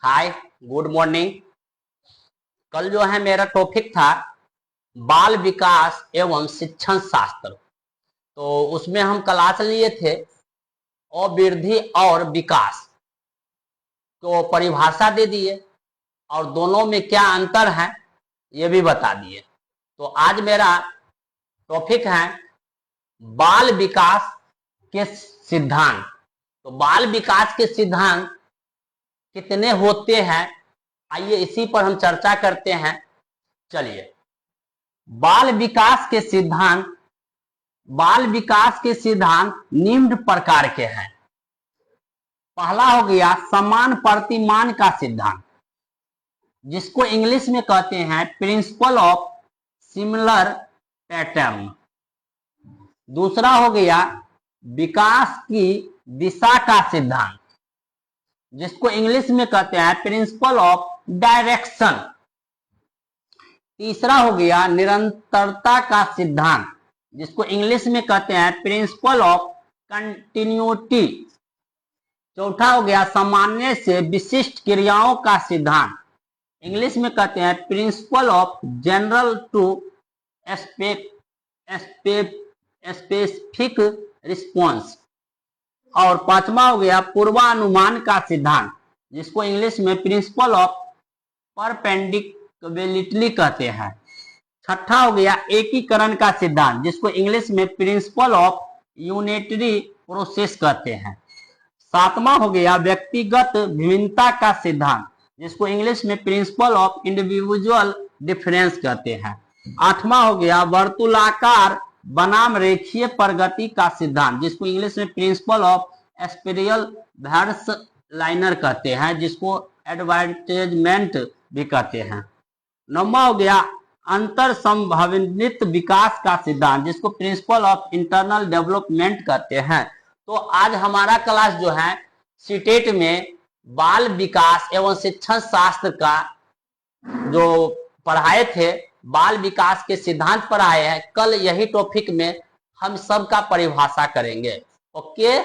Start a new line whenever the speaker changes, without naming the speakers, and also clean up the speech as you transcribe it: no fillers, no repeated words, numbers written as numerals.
हाय, good morning. कल जो है मेरा टॉपिक था बाल विकास एवं शिक्षण शास्त्र। तो उसमें हम क्लास लिए थे अवृद्धि और विकास को परिभाषा दे दिए और दोनों में क्या अंतर है ये भी बता दिए। तो आज मेरा टॉपिक है बाल विकास के सिद्धांत। तो बाल विकास के सिद्धांत कितने होते हैं, आइए इसी पर हम चर्चा करते हैं। चलिए, बाल विकास के सिद्धांत निम्न प्रकार के हैं। पहला हो गया समान प्रतिमान का सिद्धांत, जिसको इंग्लिश में कहते हैं प्रिंसिपल ऑफ सिमिलर पैटर्न। दूसरा हो गया विकास की दिशा का सिद्धांत, जिसको इंग्लिश में कहते हैं प्रिंसिपल ऑफ डायरेक्शन। तीसरा हो गया निरंतरता का सिद्धांत, जिसको इंग्लिश में कहते हैं प्रिंसिपल ऑफ कंटिन्यूटी। चौथा हो गया सामान्य से विशिष्ट क्रियाओं का सिद्धांत, इंग्लिश में कहते हैं principle of general to specific response. और पांचवा हो गया पूर्वानुमान का सिद्धांत, जिसको इंग्लिश में प्रिंसिपल ऑफ परपेंडिकुलरिटी कहते हैं। छठा हो गया एकीकरण का सिद्धांत, जिसको इंग्लिश में प्रिंसिपल ऑफ यूनिटरी प्रोसेस कहते हैं। सातवां हो गया व्यक्तिगत भिन्नता का सिद्धांत, जिसको इंग्लिश में प्रिंसिपल ऑफ इंडिविजुअल डिफरेंस कहते हैं। आठवां हो गया वर्तुलाकार बनाम रेखीय प्रगति का सिद्धांत, जिसको इंग्लिश में प्रिंसिपल ऑफ स्पिरियल वर्स लाइनर कहते हैं, जिसको एडवांटेजमेंट भी कहते हैं। नौवां हो गया अंतर संभावित विकास का सिद्धांत, जिसको प्रिंसिपल ऑफ इंटरनल डेवलपमेंट कहते हैं। तो आज हमारा क्लास जो है सीटेट में बाल विकास एवं शिक्षण शास्त्र का जो पढ़ाए थे, बाल विकास के सिद्धांत पढ़ाए हैं। कल यही टॉपिक में हम सब का परिभाषा करेंगे। ओके।